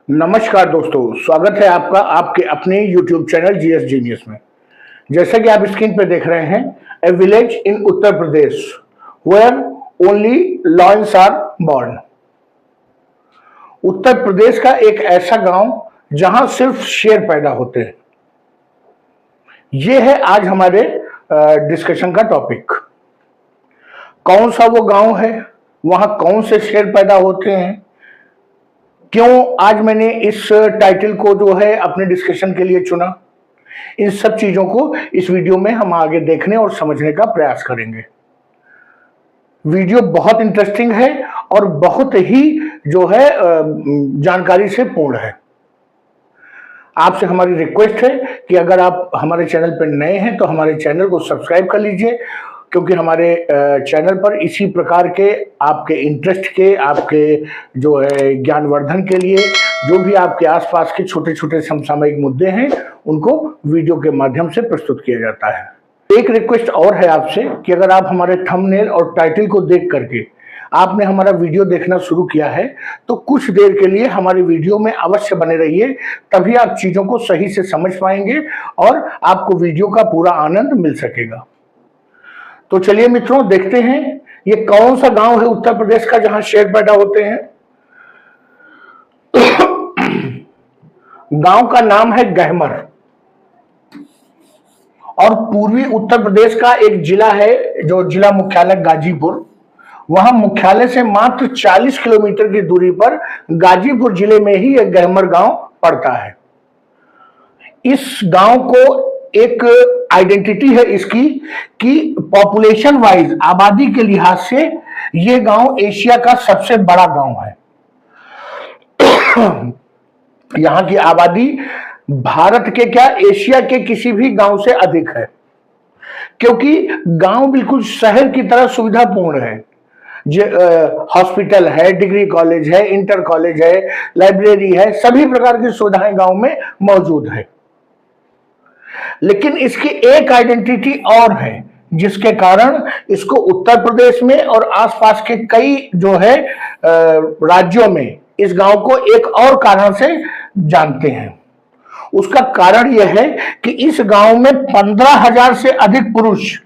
नमस्कार दोस्तों, स्वागत है आपका आपके अपने YouTube चैनल जीएस जीनियस में। जैसा कि आप स्क्रीन पर देख रहे हैं, a village in Uttar Pradesh where only lions are born. Uttar Pradesh का एक ऐसा गांव जहां सिर्फ शेर पैदा होते हैं। यह है आज हमारे डिस्कशन का टॉपिक। कौन सा वो गांव है, वहां कौन से शेर पैदा होते हैं, क्यों आज मैंने इस टाइटल को जो है अपने डिस्कशन के लिए चुना, इन सब चीजों को इस वीडियो में हम आगे देखने और समझने का प्रयास करेंगे। वीडियो बहुत इंटरेस्टिंग है और बहुत ही जो है जानकारी से पूर्ण है। आपसे हमारी रिक्वेस्ट है कि अगर आप हमारे चैनल पर नए हैं तो हमारे चैनल को सब्सक्राइब कर लीजिए, क्योंकि हमारे चैनल पर इसी प्रकार के आपके इंटरेस्ट के, आपके जो है ज्ञानवर्धन के लिए जो भी आपके आसपास के छोटे छोटे समसामयिक मुद्दे हैं उनको वीडियो के माध्यम से प्रस्तुत किया जाता है। एक रिक्वेस्ट और है आपसे कि अगर आप हमारे थंबनेल और टाइटल को देख करके आपने हमारा वीडियो देखना शुरू किया है तो कुछ देर के लिए हमारे वीडियो में अवश्य बने रहिए, तभी आप चीजों को सही से समझ पाएंगे और आपको वीडियो का पूरा आनंद मिल सकेगा। तो चलिए मित्रों, देखते हैं ये कौन सा गांव है उत्तर प्रदेश का जहां शेर पैदा होते हैं। गांव का नाम है गहमर और पूर्वी उत्तर प्रदेश का एक जिला है जो जिला मुख्यालय गाजीपुर, वहां मुख्यालय से मात्र 40 किलोमीटर की दूरी पर गाजीपुर जिले में ही एक गहमर गांव पड़ता है। इस गांव को एक आइडेंटिटी है इसकी कि पॉपुलेशन वाइज, आबादी के लिहाज से ये गांव एशिया का सबसे बड़ा गांव है। यहां की आबादी भारत के क्या, एशिया के किसी भी गांव से अधिक है, क्योंकि गांव बिल्कुल शहर की तरह सुविधापूर्ण है। हॉस्पिटल है, डिग्री कॉलेज है, इंटर कॉलेज है, लाइब्रेरी है, सभी प्रकार की सुविधाएं गांव में मौजूद है। लेकिन इसकी एक आइडेंटिटी और है जिसके कारण इसको उत्तर प्रदेश में और आसपास के कई जो है राज्यों में इस गांव को एक और कारण से जानते हैं। उसका कारण यह है कि इस गांव में 15,000 से अधिक पुरुष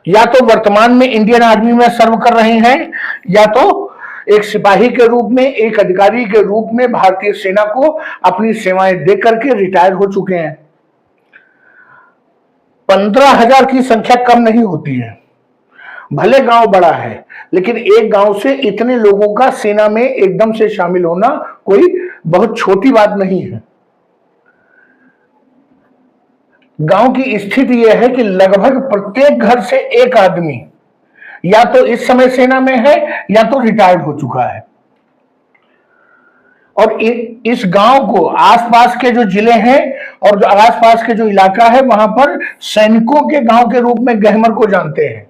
या तो वर्तमान में इंडियन आर्मी में सर्व कर रहे हैं या तो एक सिपाही के रूप में, एक अधिकारी के रूप में भारतीय सेना को अपनी सेवाएं दे करके रिटायर हो चुके हैं। 15,000 की संख्या कम नहीं होती है। भले गांव बड़ा है, लेकिन एक गांव से इतने लोगों का सेना में एकदम से शामिल होना कोई बहुत छोटी बात नहीं है। गांव की स्थिति यह है कि लगभग प्रत्येक घर से एक आदमी या तो इस समय सेना में है या तो रिटायर्ड हो चुका है। और इस गांव को आसपास के जो जिले हैं और जो आसपास के जो इलाका है वहां पर सैनिकों के गांव के रूप में गहमर को जानते हैं।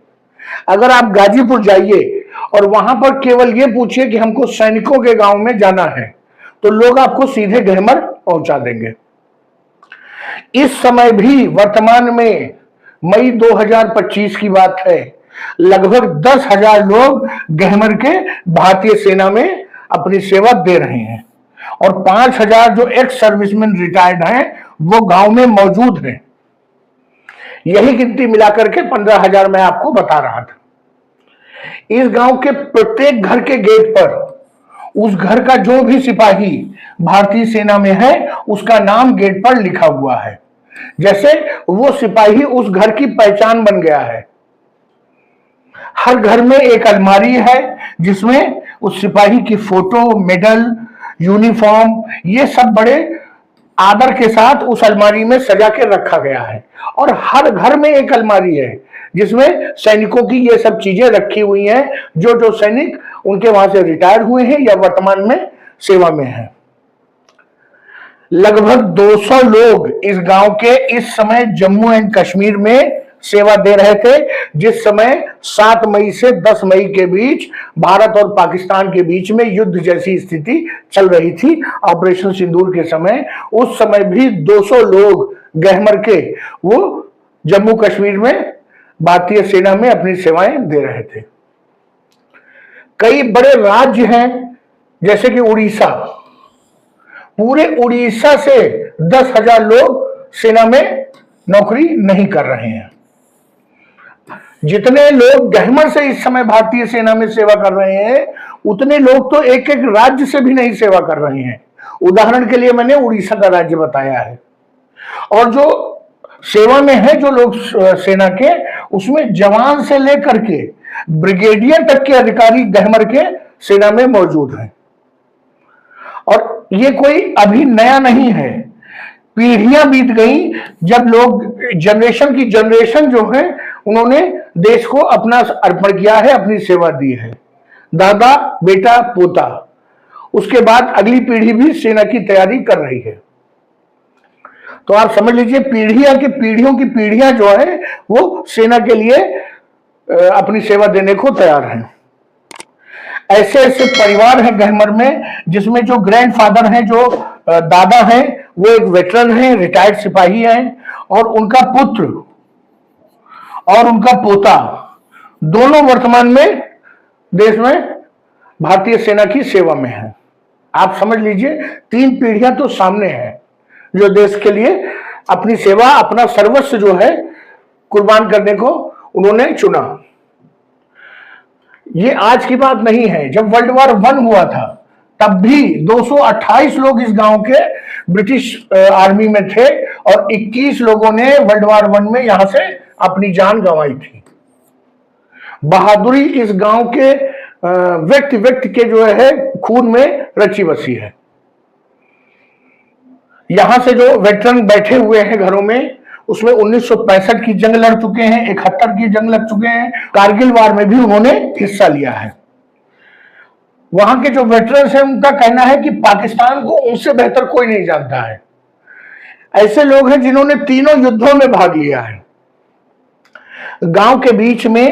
अगर आप गाजीपुर जाइए और वहां पर केवल ये पूछिए कि हमको सैनिकों के गांव में जाना है तो लोग आपको सीधे गहमर पहुंचा देंगे। इस समय भी वर्तमान में मई 2025 की बात है, लगभग 10,000 लोग गहमर के भारतीय सेना में अपनी सेवा दे रहे हैं और 5,000 जो एक्स सर्विसमैन रिटायर्ड हैं वो गांव में मौजूद हैं। यही गिनती मिलाकर के 15,000 मैं आपको बता रहा था। इस गांव के प्रत्येक घर के गेट पर उस घर का जो भी सिपाही भारतीय सेना में है उसका नाम गेट पर लिखा हुआ है, जैसे वो सिपाही उस घर की पहचान बन गया है। हर घर में एक अलमारी है जिसमें उस सिपाही की फोटो, मेडल, यूनिफॉर्म, ये सब बड़े आदर के साथ उस अलमारी में सजा के रखा गया है। और हर घर में एक अलमारी है जिसमें सैनिकों की ये सब चीजें रखी हुई हैं, जो जो सैनिक उनके वहां से रिटायर हुए हैं या वर्तमान में सेवा में हैं। लगभग 200 लोग इस गांव के इस समय जम्मू एंड कश्मीर में सेवा दे रहे थे, जिस समय 7 मई से 10 मई के बीच भारत और पाकिस्तान के बीच में युद्ध जैसी स्थिति चल रही थी, ऑपरेशन सिंदूर के समय। उस समय भी 200 लोग गहमर के वो जम्मू कश्मीर में भारतीय सेना में अपनी सेवाएं दे रहे थे। कई बड़े राज्य हैं जैसे कि उड़ीसा, पूरे उड़ीसा से 10,000 लोग सेना में नौकरी नहीं कर रहे हैं। जितने लोग गहमर से इस समय भारतीय सेना में सेवा कर रहे हैं, उतने लोग तो एक एक राज्य से भी नहीं सेवा कर रहे हैं। उदाहरण के लिए मैंने उड़ीसा का राज्य बताया है। और जो सेवा में है जो लोग सेना के, उसमें जवान से लेकर के ब्रिगेडियर तक के अधिकारी गहमर के सेना में मौजूद हैं। और ये कोई अभी नया नहीं है, पीढ़ियां बीत गई जब लोग जनरेशन की जनरेशन जो है उन्होंने देश को अपना अर्पण किया है, अपनी सेवा दी है, दादा बेटा पोता। उसके बाद अगली पीढ़ी भी सेना की तैयारी कर रही है। तो आप समझ लीजिए पीढ़ियां की पीढ़ियों की पीढ़ियां जो है वो सेना के लिए अपनी सेवा देने को तैयार हैं। ऐसे ऐसे परिवार हैं गहमर में जिसमें जो ग्रैंडफादर हैं, जो दादा हैं, वो एक वेटरन हैं, रिटायर्ड सिपाही हैं, और उनका पुत्र और उनका पोता दोनों वर्तमान में देश में भारतीय सेना की सेवा में हैं। आप समझ लीजिए 3 पीढ़ियां तो सामने हैं जो देश के लिए अपनी सेवा, अपना सर्वस्व जो है कुर्बान करने को उन्होंने चुना। ये आज की बात नहीं है, जब वर्ल्ड वॉर 1 हुआ था तब भी 228 लोग इस गांव के ब्रिटिश आर्मी में थे और 21 लोगों ने वर्ल्ड वॉर 1 में यहां से अपनी जान गंवाई थी। बहादुरी इस गांव के व्यक्ति व्यक्ति के जो है खून में रची बसी है। यहां से जो वेटरन बैठे हुए हैं घरों में, उसमें 1965 की जंग लड़ चुके हैं, 71 की जंग लड़ चुके हैं, कारगिल वार में भी उन्होंने हिस्सा लिया है। वहां के जो वेटरन्स हैं उनका कहना है कि पाकिस्तान को उनसे बेहतर कोई नहीं जानता है। ऐसे लोग हैं जिन्होंने तीनों युद्धों में भाग लिया है। गांव के बीच में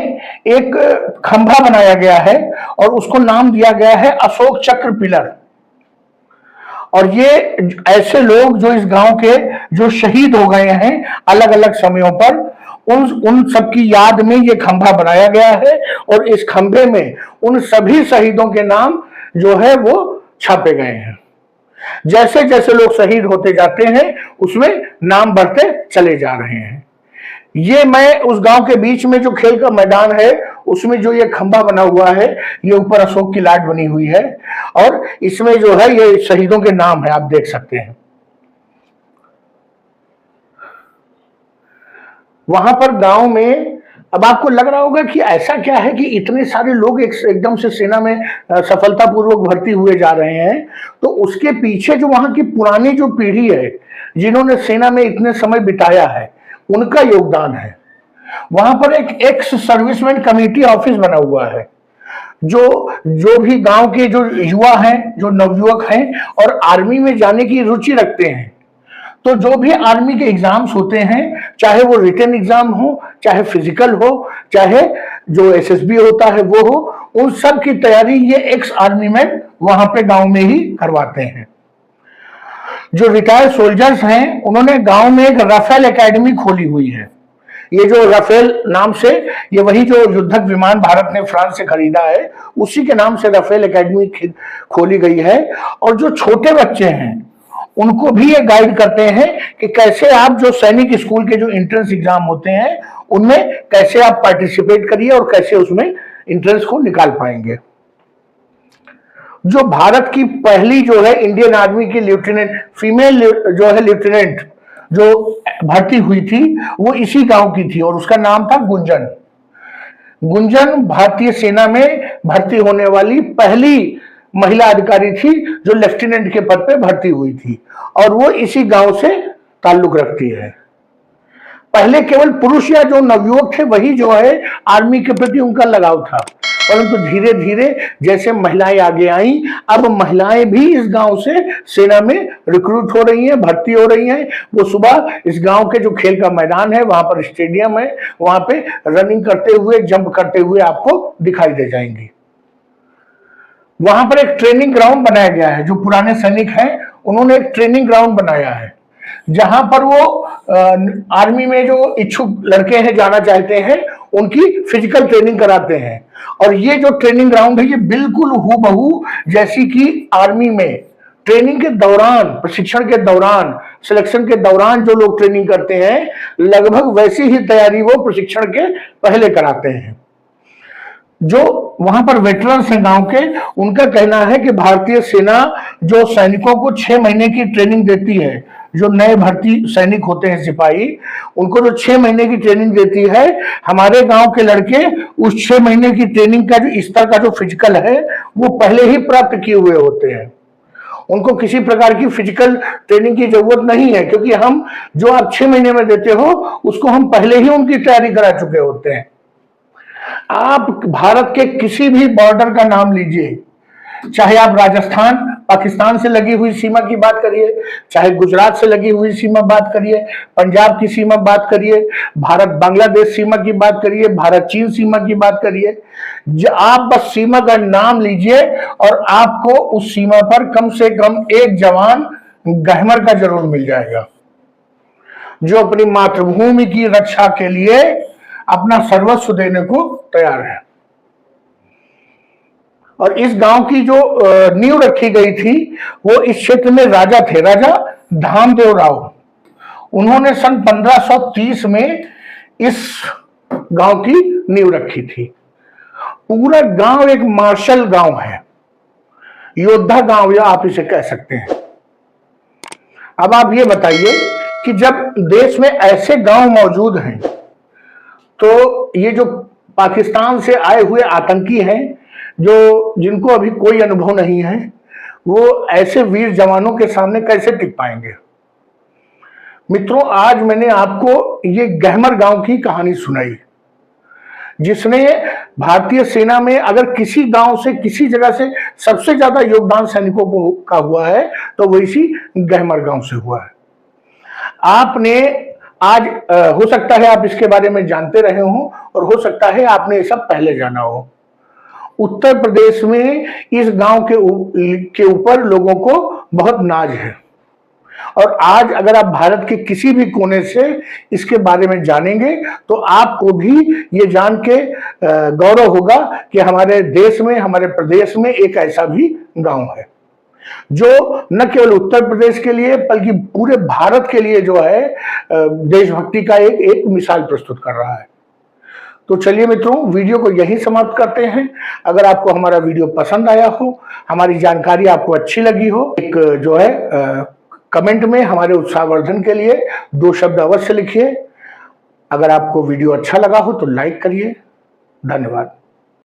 एक खंभा बनाया गया है और उसको नाम दिया गया है अशोक चक्र पिलर। और ये ऐसे लोग जो इस गांव के जो शहीद हो गए हैं अलग अलग समयों पर, उन सबकी याद में ये खंभा बनाया गया है और इस खंभे में उन सभी शहीदों के नाम जो है वो छापे गए हैं। जैसे जैसे लोग शहीद होते जाते हैं उसमें नाम बढ़ते चले जा रहे हैं। ये मैं उस गांव के बीच में जो खेल का मैदान है उसमें जो ये खंभा बना हुआ है, ये ऊपर अशोक की लाट बनी हुई है और इसमें जो है ये शहीदों के नाम है, आप देख सकते हैं। वहां पर गांव में अब आपको लग रहा होगा कि ऐसा क्या है कि इतने सारे लोग एकदम से सेना में सफलतापूर्वक भर्ती हुए जा रहे हैं। तो उसके पीछे जो वहां की पुरानी जो पीढ़ी है जिन्होंने सेना में इतने समय बिताया है, उनका योगदान है। वहां पर एक एक्स सर्विसमैन कमेटी ऑफिस बना हुआ है। जो भी गांव के जो युवा हैं, जो नवयुवक हैं और आर्मी में जाने की रुचि रखते हैं, तो जो भी आर्मी के एग्जाम्स होते हैं, चाहे वो रिटन एग्जाम हो, चाहे फिजिकल हो, चाहे जो एसएसबी होता है वो हो, उन सब की तैयारी ये एक्स आर्मी मैन वहां पे गांव में ही करवाते हैं। जो रिटायर्ड सोल्जर्स हैं उन्होंने गांव में एक राफेल एकेडमी खोली हुई है। ये जो राफेल नाम से, ये वही जो युद्धक विमान भारत ने फ्रांस से खरीदा है, उसी के नाम से राफेल एकेडमी खोली गई है। और जो छोटे बच्चे हैं उनको भी ये गाइड करते हैं कि कैसे आप जो सैनिक स्कूल के जो एंट्रेंस एग्जाम होते हैं उनमें कैसे आप पार्टिसिपेट करिए और कैसे उसमें एंट्रेंस को निकाल पाएंगे। जो भारत की पहली जो है इंडियन आर्मी की लेफ्टिनेंट, फीमेल जो है लेफ्टिनेंट जो भर्ती हुई थी, वो इसी गांव की थी और उसका नाम था गुंजन। गुंजन भारतीय सेना में भर्ती होने वाली पहली महिला अधिकारी थी जो लेफ्टिनेंट के पद पे भर्ती हुई थी और वो इसी गांव से ताल्लुक रखती है। पहले केवल पुरुष या जो नवयुवक थे वही जो है आर्मी के प्रति उनका लगाव था, परंतु धीरे धीरे जैसे महिलाएं आगे आई, अब महिलाएं भी इस गांव से सेना में रिक्रूट हो रही हैं, भर्ती हो रही हैं। वो सुबह इस गांव के जो खेल का मैदान है, वहां पर स्टेडियम है, वहां पे रनिंग करते हुए, जंप करते हुए आपको दिखाई दे जाएंगी। वहां पर एक ट्रेनिंग ग्राउंड बनाया गया है। जो पुराने सैनिक हैं उन्होंने एक ट्रेनिंग ग्राउंड बनाया है जहां पर वो आर्मी में जो इच्छुक लड़के हैं, जाना चाहते हैं, उनकी फिजिकल ट्रेनिंग कराते हैं। और ये जो ट्रेनिंग ग्राउंड है ये बिल्कुल हूबहू जैसी कि आर्मी में ट्रेनिंग के दौरान, प्रशिक्षण के दौरान, सिलेक्शन के दौरान जो लोग ट्रेनिंग करते हैं, लगभग वैसी ही तैयारी वो प्रशिक्षण के पहले कराते हैं। जो वहां पर वेटरन्स हैं गांव के, उनका कहना है कि भारतीय सेना जो सैनिकों को 6 महीने की ट्रेनिंग देती है, जो नए भर्ती सैनिक होते हैं सिपाही, उनको जो 6 महीने की ट्रेनिंग देती है, हमारे गांव के लड़के उस 6 महीने की ट्रेनिंग का जो स्तर का जो फिजिकल है वो पहले ही प्राप्त किए हुए होते हैं। उनको किसी प्रकार की फिजिकल ट्रेनिंग की जरूरत नहीं है, क्योंकि हम जो आप 6 महीने में देते हो उसको हम पहले ही उनकी तैयारी करा चुके होते हैं। आप भारत के किसी भी बॉर्डर का नाम लीजिए, चाहे आप राजस्थान पाकिस्तान से लगी हुई सीमा की बात करिए, चाहे गुजरात से लगी हुई सीमा बात करिए, पंजाब की सीमा बात करिए, भारत बांग्लादेश सीमा की बात करिए, भारत चीन सीमा की बात करिए, आप बस सीमा का नाम लीजिए और आपको उस सीमा पर कम से कम एक जवान गहमर का जरूर मिल जाएगा, जो अपनी मातृभूमि की रक्षा के लिए अपना सर्वस्व देने को तैयार है। और इस गांव की जो नींव रखी गई थी, वो इस क्षेत्र में राजा थे, राजा धामदेव राव। उन्होंने सन 1530 में इस गांव की नींव रखी थी। पूरा गांव एक मार्शल गांव है, योद्धा गांव या आप इसे कह सकते हैं। अब आप ये बताइए कि जब देश में ऐसे गांव मौजूद हैं, तो ये जो पाकिस्तान से आए हुए आतंकी हैं, जो जिनको अभी कोई अनुभव नहीं है, वो ऐसे वीर जवानों के सामने कैसे टिक पाएंगे। मित्रों, आज मैंने आपको ये गहमर गांव की कहानी सुनाई, जिसने भारतीय सेना में अगर किसी गांव से, किसी जगह से सबसे ज्यादा योगदान सैनिकों को का हुआ है तो वो इसी गहमर गांव से हुआ है। आपने आज हो सकता है आप इसके बारे में जानते रहे हो, और हो सकता है आपने ये सब पहले जाना हो। उत्तर प्रदेश में इस गांव के ऊपर लोगों को बहुत नाज है, और आज अगर आप भारत के किसी भी कोने से इसके बारे में जानेंगे तो आपको भी ये जान के गौरव होगा कि हमारे देश में, हमारे प्रदेश में एक ऐसा भी गांव है जो न केवल उत्तर प्रदेश के लिए बल्कि पूरे भारत के लिए जो है देशभक्ति का एक मिसाल प्रस्तुत कर रहा है। तो चलिए मित्रों, वीडियो को यहीं समाप्त करते हैं। अगर आपको हमारा वीडियो पसंद आया हो, हमारी जानकारी आपको अच्छी लगी हो, एक जो है कमेंट में हमारे उत्साहवर्धन के लिए 2 शब्द अवश्य लिखिए। अगर आपको वीडियो अच्छा लगा हो तो लाइक करिए। धन्यवाद।